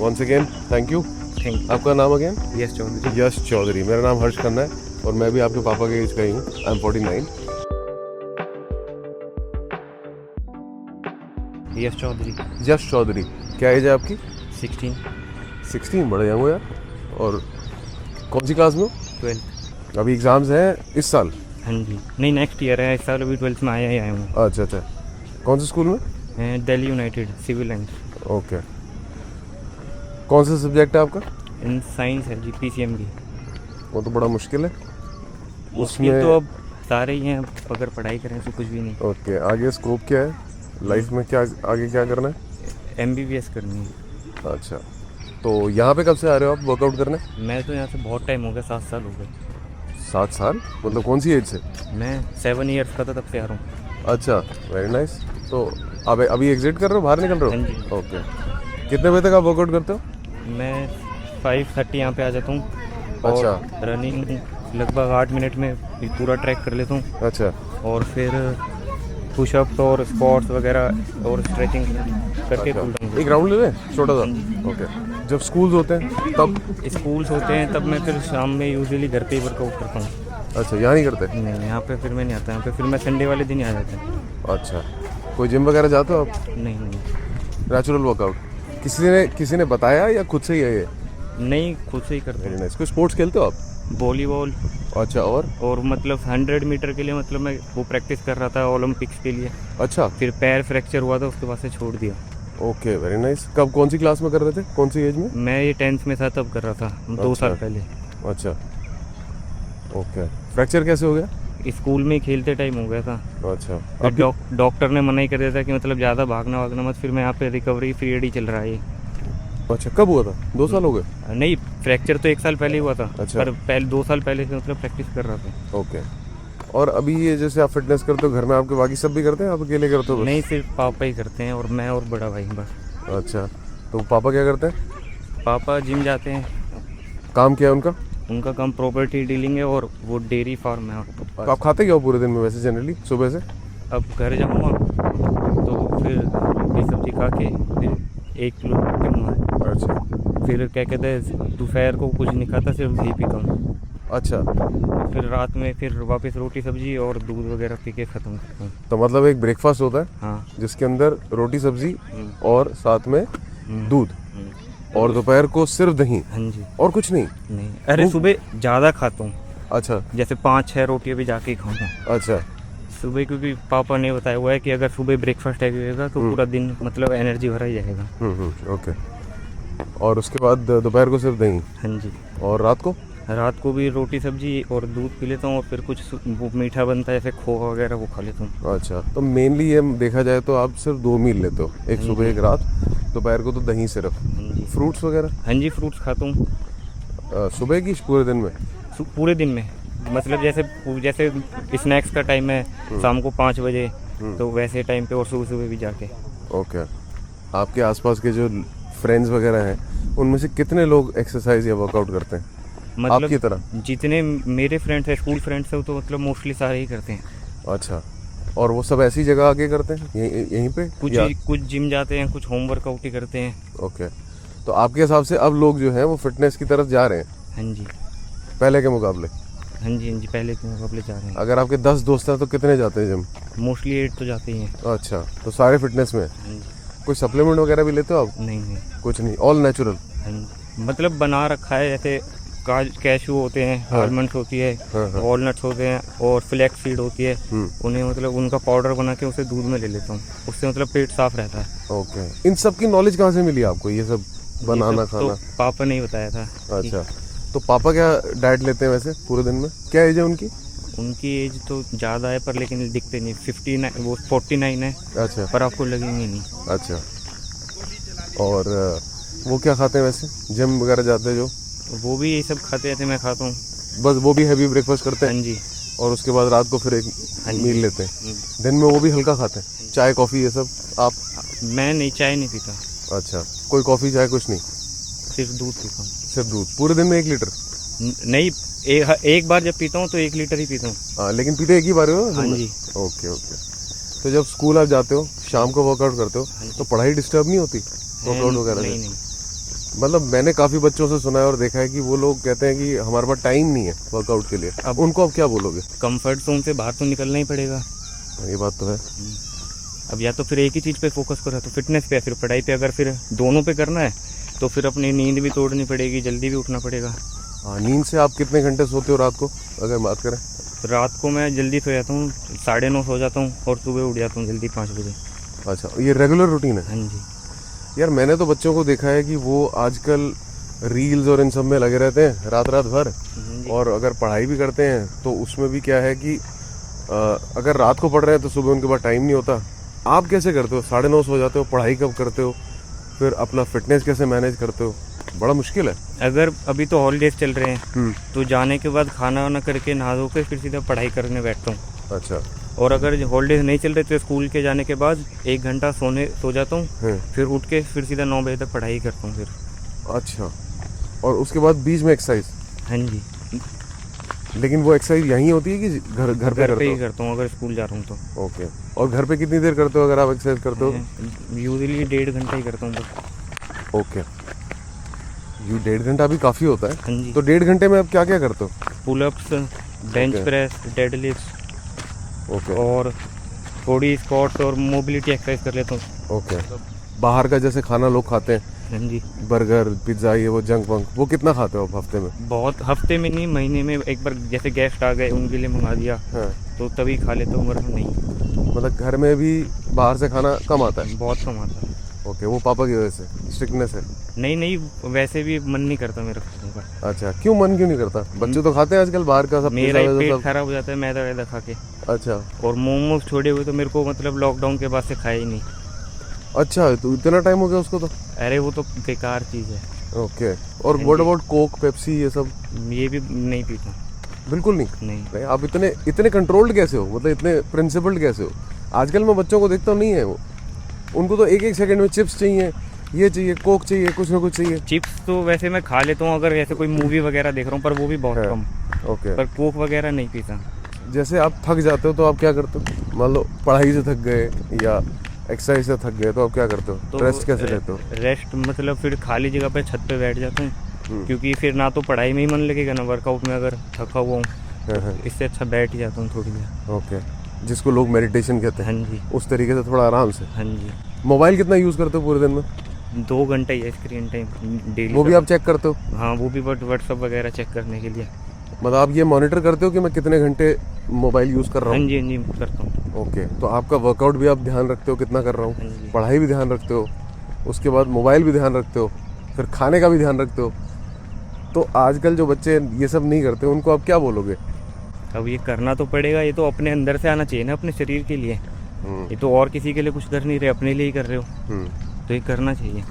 Once again thank you. Thank आपका नाम again? Yash Chaudhary. Yash Chaudhary. मेरा नाम हर्ष खन्ना है और मैं भी आपके पापा के एज का ही हूँ। I am 49। Yes Chaudhary. Yash Chaudhary. क्या एज है आपकी? 16। 16? बड़े यंग हो यार। और कौन सी क्लास में हो? 12। अभी एग्ज़ाम्स हैं इस साल? हाँ जी, नहीं नेक्स्ट ईयर है, इस साल अभी 12th में आया हूँ। अच्छा अच्छा। कौन से स्कूल में? Delhi United civil lines. Okay. कौन सा सब्जेक्ट है आपका? इन साइंस है जी, PCM की। वो तो बड़ा मुश्किल है मुश्किल उसमें। तो अब सारे ही हैं, अगर पढ़ाई करें तो कुछ भी नहीं। ओके, आगे स्कोप क्या है लाइफ में? क्या आगे क्या करना है? MBBS करनी है। अच्छा, तो यहाँ पे कब से आ रहे हो आप वर्कआउट करने? मैं तो यहाँ से बहुत टाइम हो गया, 7 साल हो गए। 7 साल? मतलब कौन सी एज से? मैं 7 ईयर्स का था तब से आ रहा हूँ। अच्छा, वेरी नाइस। तो अब अभी एग्जिट कर रहे हो, बाहर निकल रहे हाँ हो? जी। ओके। कितने बजे तक आप वर्कआउट करते हो? मैं 5:30 यहाँ पे आ जाता हूँ। अच्छा। और रनिंग लगभग 8 मिनट में पूरा ट्रैक कर लेता हूँ। अच्छा और फिर पुशअप्स और स्क्वाट्स वगैरह और स्ट्रेचिंग करके कूल डाउन। एक राउंड ले लें छोटा सा। ओके। जब स्कूल्स होते हैं तब? स्कूल्स होते हैं तब मैं फिर शाम में यूजुअली घर पे ही वर्कआउट करता हूँ। अच्छा, यहाँ नहीं करते? नहीं, यहाँ पे फिर मैं नहीं आता, यहाँ पे फिर मैं संडे वाले दिन ही आ जाता हूँ। अच्छा, कोई जिम वगैरह जाते हो आप? नहीं नहीं नेचुरल वर्कआउट? किसी ने बताया या खुद से ही है ये? नहीं, खुद से ही करते वेरी हैं। नाइस। कोई स्पोर्ट्स खेलते हो आप? वॉलीबॉल। अच्छा, और मतलब 100 मीटर के लिए मतलब मैं वो प्रैक्टिस कर रहा था ओलंपिक्स के लिए। अच्छा। फिर पैर फ्रैक्चर हुआ था, उसके बाद से छोड़ दिया। Okay, very nice. कब, कौन सी क्लास में कर रहे थे, कौन सी एज में? मैं ये 10th में था तब कर रहा था, 2 साल पहले। अच्छा, ओके। फ्रैक्चर कैसे हो गया? स्कूल में ही खेलते टाइम हो गया था। अच्छा। फिर डॉक्टर ने मना ही कर दिया था कि मतलब ज़्यादा भागना वागना मत। फिर मैं यहाँ पे रिकवरी पीरियड ही चल रहा है ये। अच्छा, कब हुआ था? 2 साल हो गए? नहीं, फ्रैक्चर तो 1 साल पहले ही हुआ था। अच्छा। पर पहले 2 साल पहले से मतलब प्रैक्टिस कर रहा था। ओके। और अभी ये जैसे आप फिटनेस करते हो घर में, आपके बाकी सब भी करते हैं, आप अकेले करते हो बस? नहीं, सिर्फ पापा ही करते हैं और मैं और बड़ा भाई बस। अच्छा, तो पापा क्या करते हैं? पापा जिम जाते हैं। काम क्या है उनका? उनका काम प्रॉपर्टी डीलिंग है और वो डेयरी फार्म है। तो आप खाते क्या हो पूरे दिन में वैसे जनरली सुबह से? अब घर जाऊँगा तो फिर रोटी सब्जी खा के फिर 1 किलो पीऊँगा। अच्छा फिर क्या कहते हैं, दोपहर को कुछ नहीं खाता, सिर्फ दही पीता हूँ। अच्छा। फिर रात में फिर वापस रोटी सब्जी और दूध वगैरह पी के ख़त्म करता हूँ। तो मतलब एक ब्रेकफास्ट होता है हाँ। जिसके अंदर रोटी सब्जी और साथ में दूध, हम्म। और दोपहर को सिर्फ दही हाँ जी। और कुछ नहीं? नहीं, अरे सुबह ज़्यादा खाता हूँ, अच्छा जैसे 5-6 रोटियाँ भी जाके ही खाऊंगा अच्छा। सुबह, क्योंकि पापा ने बताया हुआ है कि अगर सुबह ब्रेकफास्ट हैवी होगा तो पूरा दिन मतलब एनर्जी भरा ही जाएगा। ओके। और उसके बाद दोपहर को सिर्फ दही, हाँ जी। और रात को? रात को भी रोटी सब्जी और दूध पी लेता हूँ और फिर कुछ वो मीठा बनता है जैसे खोआ वगैरह, वो खा लेता हूँ। अच्छा, तो मेनली ये देखा जाए तो आप सिर्फ 2 मील लेते हो, एक सुबह एक रात, दोपहर को तो दही सिर्फ। हाँ जी। फ्रूट्स वगैरह? हाँ जी, फ्रूट्स खाता हूँ सुबह की पूरे दिन में? पूरे दिन में। मतलब जैसे स्नैक्स का टाइम है शाम को 5 बजे, तो वैसे टाइम पे, और सुबह सुबह भी जाके। ओके। आपके आसपास के जो फ्रेंड्स वगैरह हैं उनमें से कितने लोग एक्सरसाइज या वर्कआउट करते हैं मतलब आपकी तरह? जितने मेरे फ्रेंड्स हैं, स्कूल फ्रेंड्स हैं, तो मतलब मोस्टली सारे ही करते हैं। अच्छा, और वो सब ऐसी जगह आके करते हैं यहीं पे कुछ जिम जाते हैं, कुछ होम वर्कआउट ही करते हैं। ओके। तो आपके हिसाब से अब लोग जो हैं वो फिटनेस की तरफ जा रहे हैं हाँ जी। पहले के मुकाबले? हाँ जी, हाँ जी, पहले के मुकाबले जा रहे हैं। अगर आपके 10 दोस्त हैं तो कितने जाते हैं जिम? मोस्टली 8 तो जाते ही हैं। अच्छा, तो सारे फिटनेस में हैं। हाँ जी। कोई सप्लीमेंट वगैरह भी लेते हो आप? नहीं नहीं। कुछ नहीं, ऑल नेचुरल? हाँ जी, मतलब बना रखा है, जैसे कैशू होते हैं, आलमंड्स होती है, वॉलनट्स होते हैं और फ्लैक्स सीड होती है। उन्हें मतलब उनका पाउडर बना के उसे दूध में ले लेता हूँ, उससे मतलब पेट साफ रहता है। ओके। इन सब की नॉलेज कहाँ से मिली आपको, ये सब बनाना ये सब खाना? तो पापा ने ही बताया था। अच्छा, तो पापा क्या डाइट लेते हैं वैसे पूरे दिन में? क्या एज है उनकी? उनकी एज तो ज़्यादा है पर लेकिन दिखते नहीं, 59, वो 49 है। अच्छा पर आपको लगेंगे नहीं। अच्छा। और वो क्या खाते हैं वैसे, जिम वगैरह जाते हैं जो? वो भी यही सब खाते रहते, मैं खाता हूँ। बस वो भी हैवी ब्रेकफास्ट करते हैं? हाँ जी। और उसके बाद रात को फिर एक मील लेते हैं? दिन में वो भी हल्का खाते हैं, चाय कॉफ़ी ये सब? आप? मैं नहीं, चाय नहीं पीता। अच्छा, कोई कॉफ़ी चाय कुछ नहीं? सिर्फ दूध पीता हूँ। सिर्फ दूध? पूरे दिन में 1 लीटर? नहीं, एक बार जब पीता हूँ तो 1 लीटर ही पीता हूँ। हाँ, लेकिन पीते एक ही बार हो? हाँ जी। Okay okay. तो जब स्कूल आप जाते हो, शाम को वर्कआउट करते हो, तो पढ़ाई डिस्टर्ब नहीं होती वर्कआउट वगैरह से? नहीं नहीं। मतलब मैंने काफ़ी बच्चों से सुना है और देखा है कि वो लोग कहते हैं कि हमारे पास टाइम नहीं है वर्कआउट के लिए। अब उनको आप क्या बोलोगे? कंफर्ट जोन से बाहर तो निकलना ही पड़ेगा। ये बात तो है। अब या तो फिर एक ही चीज़ पे फोकस करो, तो फिटनेस पे, फिर पढ़ाई पे। अगर फिर दोनों पे करना है तो फिर अपनी नींद भी तोड़नी पड़ेगी, जल्दी भी उठना पड़ेगा। हाँ, नींद से आप कितने घंटे सोते हो रात को अगर बात करें? रात को मैं जल्दी सो जाता हूँ, 9:30 सो जाता हूँ और सुबह उठ जाता हूँ जल्दी 5 बजे। अच्छा, ये रेगुलर रूटीन है? हाँ जी। यार मैंने तो बच्चों को देखा है कि वो आजकल रील्स और इन सब में लगे रहते हैं रात रात भर, और अगर पढ़ाई भी करते हैं तो उसमें भी क्या है कि अगर रात को पढ़ रहे हैं तो सुबह उनके पास टाइम नहीं होता। आप कैसे करते हो? 9:30 सो जाते हो, पढ़ाई कब करते हो, फिर अपना फिटनेस कैसे मैनेज करते हो? बड़ा मुश्किल है। अगर अभी तो हॉलीडेज चल रहे हैं तो जाने के बाद खाना वाना करके नहा धो के फिर सीधा पढ़ाई करने बैठता हूँ। अच्छा। और अगर हॉलीडेज नहीं चल रहे तो स्कूल के जाने के बाद 1 घंटा सो जाता हूँ, फिर उठ के फिर सीधा 9 बजे तक पढ़ाई करता हूँ फिर। अच्छा, और उसके बाद बीच में एक्सरसाइज? हाँ जी। लेकिन वो एक्सरसाइज यहीं होती है कि घर घर पे ही करता हूँ अगर स्कूल जा रहा हूँ तो। ओके। और घर पे कितनी देर करते हो अगर आप एक्सरसाइज करते हो? यूजुअली 1.5 घंटा ही करता हूँ बस। ओके, ये 1.5 घंटा भी काफ़ी होता है। हाँ जी। तो 1.5 घंटे में आप क्या क्या करते हो? Pullups, bench press, deadlift, okay. और थोड़ी स्क्वाट्स और मोबिलिटी एक्सरसाइज कर लेता हूँ। ओके। बाहर का जैसे खाना लोग खाते हैं, हाँ जी, बर्गर, पिज्ज़ा, ये वो जंक वंक, वो कितना खाते हो आप हफ्ते में? बहुत हफ्ते में नहीं, महीने में एक बार जैसे गेस्ट आ गए उनके लिए मंगा दिया हाँ। तो तभी खा लेता हूँ, वरना नहीं। मतलब घर में भी बाहर से खाना कम आता है? बहुत कम आता है। ओके, वो पापा की वजह से स्ट्रिक्टनेस है? नहीं, वैसे भी मन नहीं करता मेरा खाने का। अच्छा, क्यों मन क्यों नहीं करता? बच्चे तो खाते हैं आजकल बाहर का सब, मेरा पिज़्ज़ा ही वगैरह पेट सब। खराब हो जाता है मैदा वैदा खा के। अच्छा। और मोमोज छोड़े हुए तो मेरे को मतलब लॉकडाउन के बाद से खाया ही नहीं। अच्छा, तो इतना टाइम हो गया उसको तो? अरे वो तो बेकार चीज़ है। ओके। और व्हाट अबाउट कोक, पेप्सी, ये सब? ये भी नहीं पीता। बिल्कुल नहीं? नहीं। आप इतने कंट्रोल्ड कैसे हो? मतलब इतने प्रिंसिपल्ड कैसे हो? आजकल मैं बच्चों को देखता हूँ, नहीं है वो, उनको तो एक एक सेकंड में चिप्स चाहिए, ये चाहिए, कोक चाहिए, कुछ ना कुछ चाहिए। चिप्स तो वैसे मैं खा लेता हूँ अगर ऐसे कोई मूवी वगैरह देख रहा हूँ, पर वो भी बहुत कम। ओके। पर कोक वगैरह नहीं पीता। जैसे आप थक जाते हो तो आप क्या करते हो? मान लो पढ़ाई से थक गए या एक्सरसाइज से थक गए तो आप क्या करते हो? तो रेस्ट कैसे लेते हो? रेस्ट मतलब फिर खाली जगह पे छत पे बैठ जाता हूँ, क्योंकि फिर ना तो पढ़ाई में ही मन लगेगा ना वर्कआउट में अगर थका हुआ हूँ। इससे अच्छा बैठ ही जाता हूँ थोड़ी देर। ओके, जिसको लोग मेडिटेशन कहते हैं। हाँ जी। उस तरीके से थोड़ा आराम से। हाँ जी। मोबाइल कितना यूज़ करते हो पूरे दिन में? 2 घंटे ही है स्क्रीन टाइम डेली। वो भी आप चेक करते हो? हाँ, वो भी व्हाट्सअप वगैरह चेक करने के लिए। मतलब आप ये मॉनिटर करते हो कि मैं कितने घंटे मोबाइल यूज़ कर रहा हाँ हूँ? जी, हाँ जी, करता हूँ। ओके, तो आपका वर्कआउट भी आप ध्यान रखते हो कितना कर रहा हाँ हूँ, जी। पढ़ाई भी ध्यान रखते हो, उसके बाद मोबाइल भी ध्यान रखते हो, फिर खाने का भी ध्यान रखते हो। तो आजकल जो बच्चे ये सब नहीं करते उनको आप क्या बोलोगे? अब ये करना तो पड़ेगा, ये तो अपने अंदर से आना चाहिए ना, अपने शरीर के लिए। ये तो और किसी के लिए कुछ कर नहीं रहे, अपने लिए ही कर रहे हो, तो ये करना चाहिए।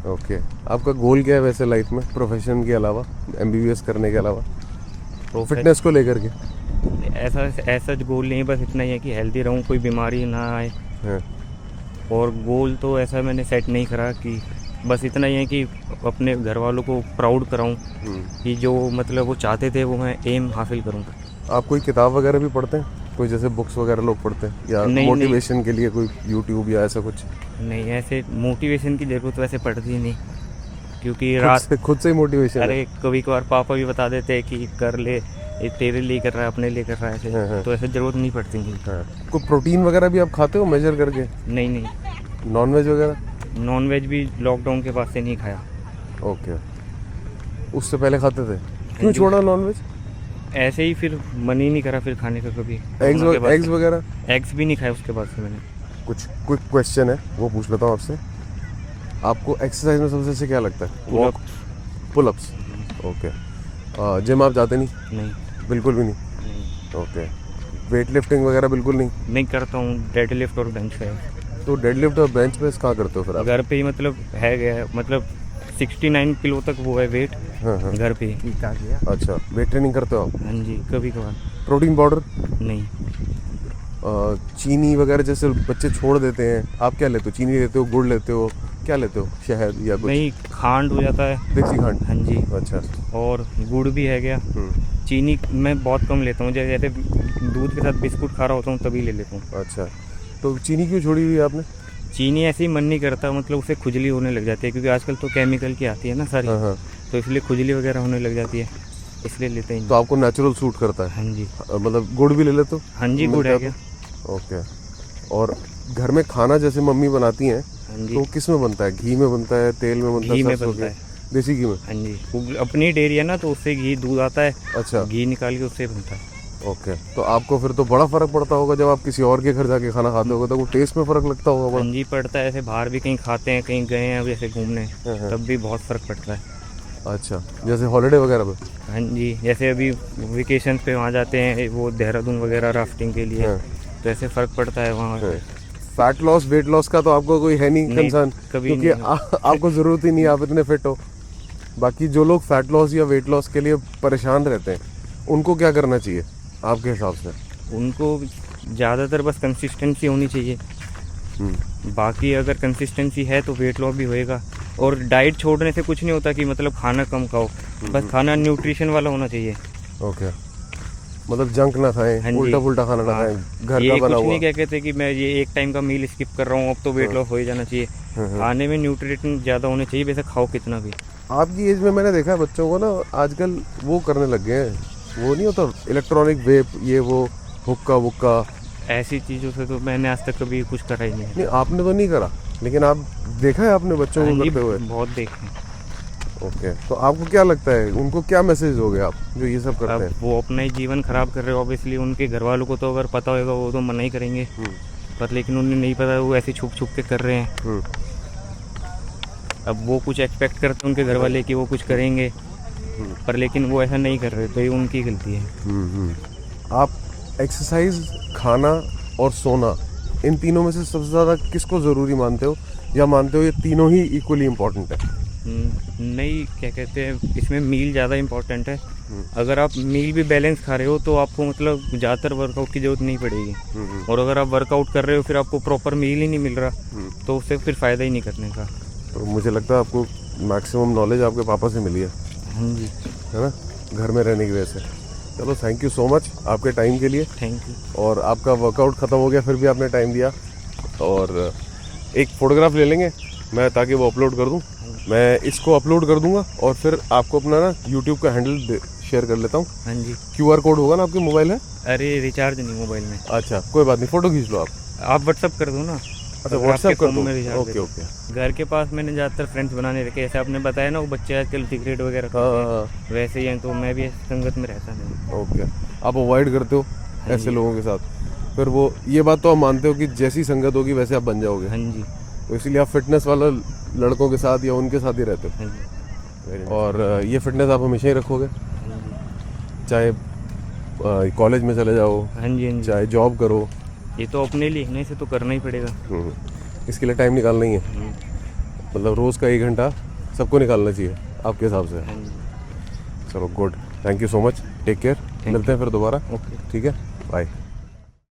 ओके। आपका गोल क्या है वैसे लाइफ में, प्रोफेशन के अलावा, MBBS करने के अलावा, फिटनेस को लेकर के? ऐसा गोल नहीं, बस इतना ही है कि हेल्दी रहूं, कोई बीमारी ना आए। हाँ। और गोल तो ऐसा मैंने सेट नहीं करा कि बस इतना ही है कि अपने घर वालों को प्राउड कराऊं कि जो मतलब वो चाहते थे वो मैं एम हासिल करूं। आप कोई किताब वगैरह भी पढ़ते हैं? कोई जैसे बुक्स वगैरह लोग पढ़ते हैं, या मोटिवेशन के लिए कोई यूट्यूब या ऐसा कुछ? नहीं, ऐसे मोटिवेशन की ज़रूरत वैसे पड़ती नहीं, क्योंकि खुद से ही मोटिवेशन? अरे कभी कभार पापा भी बता देते हैं कि कर ले, ये तेरे लिए कर रहा है, अपने लिए कर रहा है, ऐसे तो ऐसे ज़रूरत नहीं पड़ती मुझे। कोई प्रोटीन वगैरह भी आप खाते हो मेजर करके? नहीं। नॉन वेज वगैरह? नॉन वेज भी लॉकडाउन के बाद से नहीं खाया। ओके। उससे पहले खाते थे? क्यों छोड़ा नॉन वेज? ऐसे ही फिर मन ही नहीं करा फिर खाने का कभी। एग्स वगैरह? एग्स भी नहीं खाए उसके बाद से मैंने। कुछ क्विक क्वेश्चन है वो पूछ लेता हूँ आपसे। आपको एक्सरसाइज में सबसे अच्छा क्या लगता है? Walk, pullups? ओके। जिम आप जाते नहीं? नहीं, बिल्कुल भी नहीं? ओके। वेट लिफ्टिंग वगैरह बिल्कुल नहीं? नहीं करता हूँ, डेड लिफ्ट और बेंच प्रेस। तो डेड लिफ्ट और बेंच प्रेस कहाँ करते हो फिर आप? घर पे ही, मतलब है गया, मतलब 69 किलो तक वो है वेट। हाँ। घर पे ही। अच्छा, वेट ट्रेनिंग करते हो आप? हाँ जी, कभी कभार। Protein powder? नहीं। चीनी वगैरह जैसे बच्चे छोड़ देते हैं, आप क्या लेते हो? चीनी लेते हो, गुड़ लेते हो, क्या लेते हो, शहद या कुछ? नहीं, खांड हो जाता है। देसी खांड? हाँ जी। अच्छा। और गुड़ भी है गया। चीनी मैं बहुत कम लेता हूँ, जैसे दूध के साथ बिस्कुट खा रहा होता हूँ तभी ले लेता हूँ। अच्छा, तो चीनी क्यों छोड़ी हुई है आपने? चीनी ऐसे ही मन नहीं करता, मतलब उसे खुजली होने लग जाती है, क्योंकि आजकल तो केमिकल की आती है ना सारी, हाँ हाँ। तो इसलिए खुजली वगैरह होने लग जाती है, इसलिए लेते ही तो नहीं। आपको नेचुरल सूट करता है? हाँ जी। मतलब गुड़ भी ले लेते हो? हाँ जी, गुड़ है क्या? ओके। और घर में खाना जैसे मम्मी बनाती हैं, हाँ जी। तो किस में बनता है? घी में बनता है, तेल में बनता है, घी में सरसों बनता के? है। देसी घी में? हाँ जी, वो अपनी डेयरी है ना, तो उससे घी दूध आता है, अच्छा। घी निकाल के उससे बनता है। ओके। तो आपको फिर तो बड़ा फर्क पड़ता होगा जब आप किसी और के घर जाके खाना खाते होगे, तो वो टेस्ट में फर्क लगता होगा बड़ा? हाँ जी, पड़ता है। ऐसे बाहर भी कहीं खाते हैं, कहीं गए हैं जैसे घूमने, हाँ। तब भी बहुत फ़र्क पड़ता है। अच्छा, जैसे हॉलीडे वगैरह पे? हाँ जी, जैसे अभी वेकेशन पे वहाँ जाते हैं, वो देहरादून वगैरह राफ्टिंग के लिए, हाँ। तो ऐसे फ़र्क पड़ता है वहाँ पे। फैट लॉस, वेट लॉस का तो आपको कोई है नहीं कंसर्न, कभी क्योंकि नहीं। आपको ज़रूरत ही नहीं, आप इतने फिट हो। बाकी जो लोग फैट लॉस या वेट लॉस के लिए परेशान रहते हैं, उनको क्या करना चाहिए आपके हिसाब से? उनको ज़्यादातर बस कंसिस्टेंसी होनी चाहिए। बाकी अगर कंसिस्टेंसी है तो वेट लॉस भी होएगा। और डाइट छोड़ने से कुछ नहीं होता कि मतलब खाना कम खाओ, बस खाना न्यूट्रिशन वाला होना चाहिए। ओके। मतलब जंक ना खाएं, हाँ जी। उल्टा पुल्टा खाना ना हाँ, खाएं, घर ये का बना कुछ हुआ। नहीं क्या कहते कि मैं ये एक टाइम का मील स्किप कर रहा हूँ, अब तो वेट लॉस हो ही जाना चाहिए। खाने में न्यूट्रिशन ज़्यादा होने चाहिए, वैसे खाओ कितना भी। आपकी एज में मैंने देखा है बच्चों को ना आजकल वो करने लग गए हैं, वो नहीं होता इलेक्ट्रॉनिक वेप, ये वो हुक्का वुक्का। ऐसी चीज़ों से तो मैंने आज तक कभी कुछ करा ही नहीं है। नहीं, आपने तो नहीं करा, लेकिन आप देखा है आपने बच्चों हाँ को जी, करते हुए? बहुत देखे हैं। ओके। तो आपको क्या लगता है, उनको क्या मैसेज दोगे आप जो ये सब करते अब हैं? वो अपना ही जीवन खराब कर रहे हो, ऑब्वियसली उनके घर वालों को तो अगर पता होगा वो तो मना ही करेंगे, पर लेकिन उन्हें नहीं पता, वो ऐसे छुप छुप के कर रहे हैं। अब वो कुछ एक्सपेक्ट करते हैं उनके घर वाले कि वो कुछ करेंगे, पर लेकिन वो ऐसा नहीं कर रहे, तो ये उनकी गलती है। आप एक्सरसाइज, खाना और सोना, इन तीनों में से सबसे ज़्यादा किसको ज़रूरी मानते हो, या मानते हो ये तीनों ही इक्वली इम्पोर्टेंट है? नहीं, क्या कहते हैं, इसमें मील ज़्यादा इम्पोर्टेंट है। अगर आप मील भी बैलेंस खा रहे हो तो आपको मतलब ज़्यादातर वर्कआउट की ज़रूरत नहीं पड़ेगी। और अगर आप वर्कआउट कर रहे हो फिर आपको प्रॉपर मील ही नहीं मिल रहा, तो उससे फिर फ़ायदा ही नहीं करने का। तो मुझे लगता है आपको मैक्सिमम नॉलेज आपके पापा से मिली है हाँ जी। है ना, घर में रहने की वजह से। चलो, थैंक यू सो मच आपके टाइम के लिए। Thank you. और आपका वर्कआउट ख़त्म हो गया फिर भी आपने टाइम दिया। और एक फ़ोटोग्राफ ले लेंगे मैं, ताकि वो अपलोड कर दूं। मैं इसको अपलोड कर दूंगा और फिर आपको अपना ना यूट्यूब का हैंडल शेयर कर लेता हूँ। हाँ जी। QR कोड होगा ना, आपके मोबाइल है? अरे रिचार्ज नहीं मोबाइल में। अच्छा, कोई बात नहीं, फ़ोटो खींच लो आप। व्हाट्सअप कर दो ना। अच्छा, अगर व्हाट्सएप आपके कर फ़ोन दो। में रिचार्ज ओके है तो। ओके। घर के पास मैंने ज़्यादातर फ्रेंड्स बनाने रखे, जैसे आपने बताया ना वो बच्चे आजकल सिगरेट वगैरह हाँ खाते हाँ हैं, वैसे ही हैं, तो मैं भी ऐसी संगत में रहता नहीं। हाँ, ओके। आप अवॉइड करते हो ऐसे लोगों के साथ, फिर वो ये बात तो आप मानते हो कि जैसी संगत होगी वैसे आप बन जाओगे, हाँ जी। तो इसीलिए आप फिटनेस वाला लड़कों के साथ या उनके साथ ही रहते हाँ जी। हो। और ये फिटनेस आप हमेशा ही रखोगे, हाँ जी। चाहे कॉलेज में चले जाओ, हाँ जी। हाँ जी। चाहे जॉब करो। ये तो अपने लिए है, इसे तो करना ही पड़ेगा। इसके लिए टाइम निकालना ही है, मतलब रोज़ का 1 घंटा सबको निकालना चाहिए आपके हिसाब से। हाँ जी। चलो, good, thank you so much, take care, मिलते हैं फिर दोबारा। ओके। ठीक है, बाय।